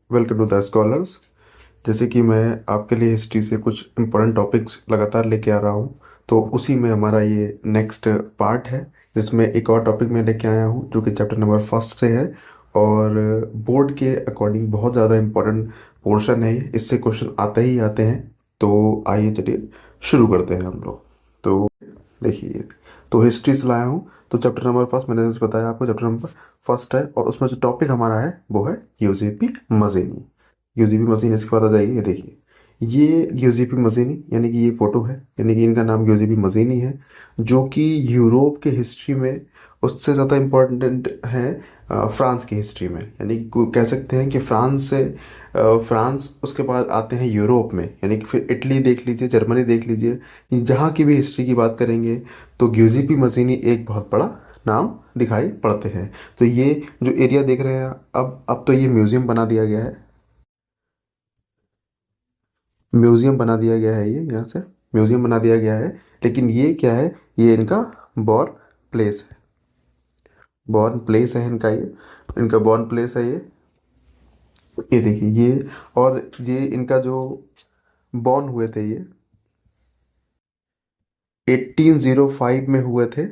Welcome to the scholars. जैसे कि मैं आपके लिए हिस्ट्री से कुछ इम्पोर्टेंट टॉपिक्स लगातार लेके आ रहा हूँ, तो उसी में हमारा ये नेक्स्ट पार्ट है, जिसमें एक और टॉपिक मैं लेके आया हूँ जो कि चैप्टर नंबर फर्स्ट से है। और बोर्ड के अकॉर्डिंग बहुत ज़्यादा इम्पोर्टेंट पोर्शन है ये, इससे क्वेश्चन आते ही आते हैं। तो आइए चलिए शुरू करते हैं हम लोग। तो देखिए, तो हिस्ट्री से लाया हूँ। तो चैप्टर नंबर फर्स्ट मैंने जैसे बताया आपको, चैप्टर नंबर फर्स्ट है और उसमें जो टॉपिक हमारा है वो है यूजेपी मजीनी। यूजेपी मजीनी, इसके बाद आ जाइए, ये देखिए, ये यूजेपी मजीनी यानी कि ये फोटो है, यानी कि इनका नाम यूजेपी मजीनी है, जो कि यूरोप के हिस्ट्री में उससे ज़्यादा इम्पोर्टेंट है फ्रांस की हिस्ट्री में। यानी कि कह सकते हैं कि फ्रांस से फ्रांस उसके बाद आते हैं यूरोप में, यानी कि फिर इटली देख लीजिए, जर्मनी देख लीजिए, जहाँ की भी हिस्ट्री की बात करेंगे तो ग्यूजिपी मजीनी एक बहुत बड़ा नाम दिखाई पड़ते हैं। तो ये जो एरिया देख रहे हैं, अब तो ये म्यूजियम बना दिया गया है। म्यूजियम बना दिया गया है, ये यहाँ से म्यूजियम बना दिया गया है। लेकिन ये क्या है, ये इनका बॉर्न प्लेस है। बॉर्न प्लेस है इनका, ये इनका बॉर्न प्लेस है ये देखिए ये। और ये इनका जो बॉर्न हुए थे, ये 1805 में हुए थे,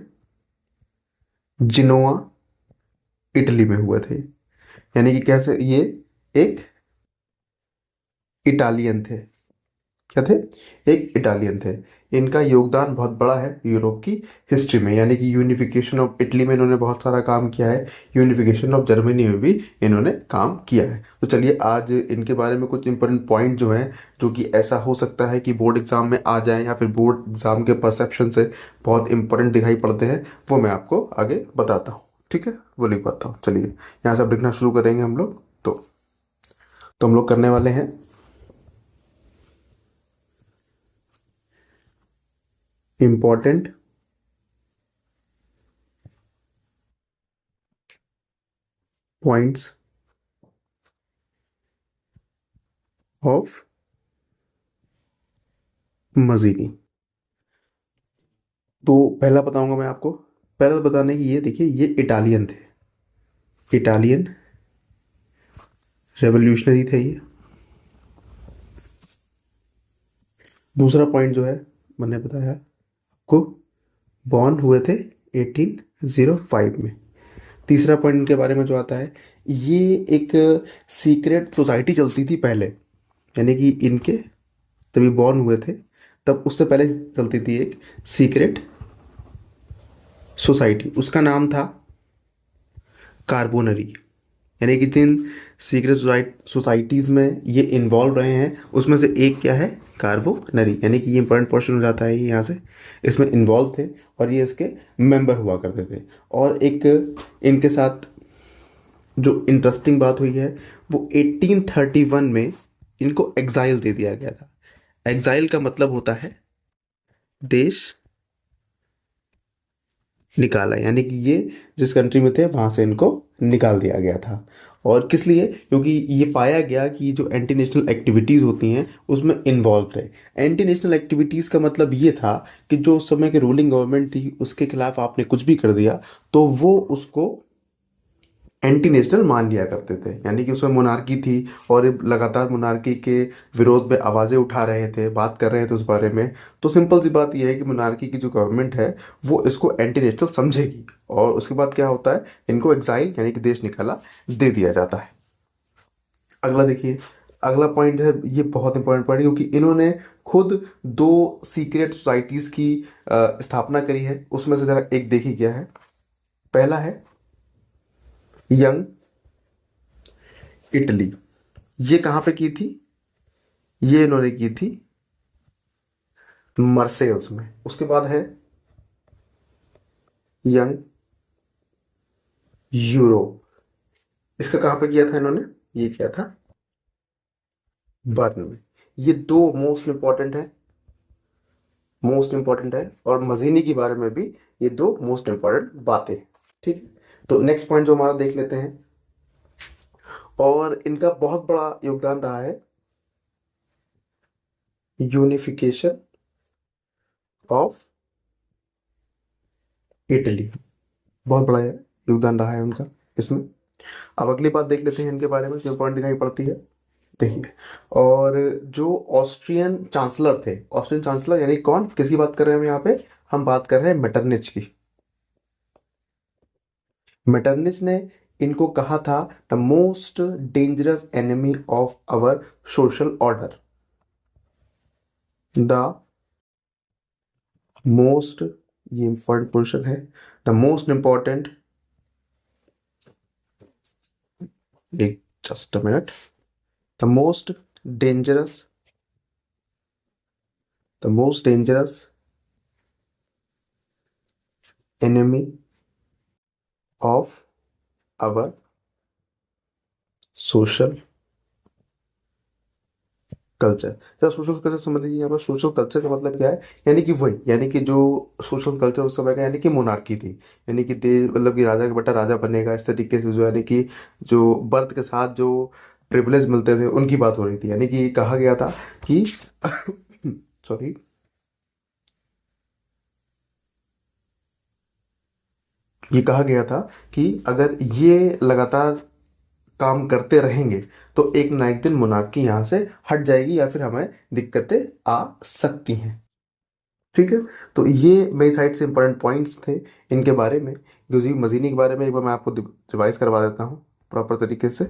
जिनोआ इटली में हुए थे। यानी कि कैसे ये एक इटालियन थे। क्या थे? एक इटालियन थे। इनका योगदान बहुत बड़ा है यूरोप की हिस्ट्री में, यानी कि यूनिफिकेशन ऑफ इटली में इन्होंने बहुत सारा काम किया है, यूनिफिकेशन ऑफ जर्मनी में भी इन्होंने काम किया है। तो चलिए आज इनके बारे में कुछ इंपॉर्टेंट पॉइंट जो हैं, जो कि ऐसा हो सकता है कि बोर्ड एग्जाम में आ जाएं या फिर बोर्ड एग्जाम के परसेप्शन से बहुत इंपॉर्टेंट दिखाई पड़ते हैं, वो मैं आपको आगे बताता हूँ। ठीक है, वो लिख पाता हूँ। चलिए यहाँ से अब लिखना शुरू करेंगे हम लोग। तो हम लोग करने वाले हैं इम्पोर्टेंट पॉइंट्स ऑफ मजीनी। तो पहला बताऊंगा मैं आपको। पहला तो बताने की, ये देखिए, ये इटालियन थे, इटालियन रेवोल्यूशनरी थे ये। दूसरा पॉइंट जो है, मैंने बताया आपको, बॉर्न हुए थे 1805 में। तीसरा पॉइंट इनके बारे में जो आता है, ये एक सीक्रेट सोसाइटी चलती थी पहले, यानी कि इनके तभी बॉर्न हुए थे, तब उससे पहले चलती थी एक सीक्रेट सोसाइटी, उसका नाम था कार्बोनरी। यानी कि जिन सीक्रेट सोसाइटीज़ में ये इन्वॉल्व रहे हैं, उसमें से एक क्या है, कार्बोनरी। यानी कि ये इंपॉर्टेंट पोर्शन हो जाता है, ये यहाँ से इसमें इन्वॉल्व थे और ये इसके मेंबर हुआ करते थे। और एक इनके साथ जो इंटरेस्टिंग बात हुई है, वो 1831 में इनको एग्जाइल दे दिया गया था। एग्जाइल का मतलब होता है देश निकाला, यानी कि ये जिस कंट्री में थे वहां से इनको निकाल दिया गया था। और किस लिए? क्योंकि ये पाया गया कि जो एंटी नेशनल एक्टिविटीज़ होती हैं उसमें इन्वॉल्व थे। एंटी नेशनल एक्टिविटीज़ का मतलब ये था कि जो उस समय की रूलिंग गवर्नमेंट थी उसके खिलाफ आपने कुछ भी कर दिया तो वो उसको एंटी नेशनल मान लिया करते थे। यानी कि उसमें मोनार्की थी और ये लगातार मोनार्की के विरोध में आवाज़ें उठा रहे थे, बात कर रहे थे उस बारे में। तो सिंपल सी बात यह है कि मोनार्की की जो गवर्नमेंट है वो इसको एंटी नेशनल समझेगी, और उसके बाद क्या होता है, इनको एग्जाइल यानी कि देश निकाला दे दिया जाता है। अगला देखिए, अगला पॉइंट है, ये बहुत इंपॉर्टेंट पॉइंट है, क्योंकि इन्होंने खुद दो सीक्रेट सोसाइटीज़ की स्थापना करी है। उसमें से ज़रा एक देखिए क्या है। पहला है यंग इटली। ये कहाँ पे की थी? ये इन्होंने की थी मर्सेल्स में। उसके बाद है यंग यूरोप। इसका कहाँ पे किया था इन्होंने? ये किया था बर्न में। ये दो मोस्ट इंपॉर्टेंट है, मोस्ट इंपॉर्टेंट है, और मजीनी के बारे में भी ये दो मोस्ट इंपॉर्टेंट बातें। ठीक है, तो नेक्स्ट पॉइंट जो हमारा देख लेते हैं, और इनका बहुत बड़ा योगदान रहा है यूनिफिकेशन ऑफ इटली। बहुत बड़ा योगदान रहा है उनका इसमें। अब अगली बात देख लेते हैं इनके बारे में जो पॉइंट दिखाई पड़ती है। देखिए, और जो ऑस्ट्रियन चांसलर थे, ऑस्ट्रियन चांसलर यानी कौन, किसकी बात कर रहे हैं हम यहाँ पे, हम बात कर रहे हैं मेटरनिच की। मेटरनिच ने इनको कहा था the most dangerous enemy of our social order, the most, ये इंपॉर्टेंट क्वेश्चन है, द मोस्ट इंपॉर्टेंट, एक just a minute, the most dangerous, the most dangerous enemy of our social culture. जरा सोशल कल्चर समझ लीजिए, यहाँ पर social culture का मतलब क्या है, यानी कि वही, यानी कि जो सोशल कल्चर उस समय का, यानी कि मोनार्की थी, यानी कि देश, मतलब कि राजा का बेटा राजा बनेगा, इस तरीके से जो, यानी कि जो बर्थ के साथ जो प्रिविलेज मिलते थे उनकी बात हो रही थी। यानी कि कहा गया था कि सॉरी, ये कहा गया था कि अगर ये लगातार काम करते रहेंगे तो एक ना एक दिन मोनार्की यहाँ से हट जाएगी या फिर हमें दिक्कतें आ सकती हैं। ठीक है, तो ये मेरी साइड से इंपॉर्टेंट पॉइंट्स थे इनके बारे में। यूजी मजीनी के बारे में एक बार मैं आपको रिवाइज करवा देता हूँ प्रॉपर तरीके से,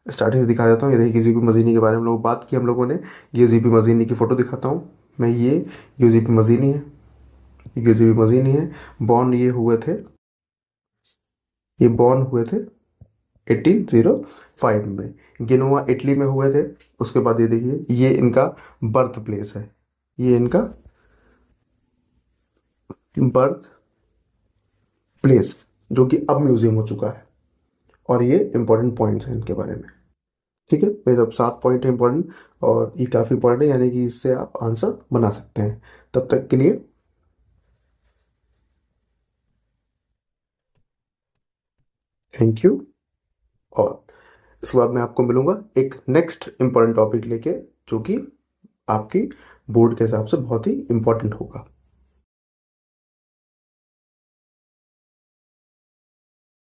स्टार्टिंग से दिखा देता हूँ। ये देखिए, यूजीपी मजीनी के बारे में लोग बात की हम लोगों ने। यूजीपी मजीनी की फ़ोटो दिखाता हूँ मैं, ये यूजीपी मजीनी है, यूजीपी मजीनी है। बॉर्न ये हुए थे, ये बॉर्न हुए थे 1805 में, गेनोआ इटली में हुए थे। उसके बाद ये देखिए, ये इनका बर्थ प्लेस है, ये इनका बर्थ प्लेस, जो कि अब म्यूजियम हो चुका है। और ये इंपॉर्टेंट पॉइंट्स हैं इनके बारे में। ठीक है, मेरे सब 7 पॉइंट है इंपॉर्टेंट, और ये काफ़ी इंपॉर्टेंट है, यानी कि इससे आप आंसर बना सकते हैं। तब तक के लिए थैंक यू। और इसके बाद मैं आपको मिलूंगा एक नेक्स्ट इंपॉर्टेंट टॉपिक लेके, जो कि आपकी बोर्ड के हिसाब से बहुत ही इंपॉर्टेंट होगा।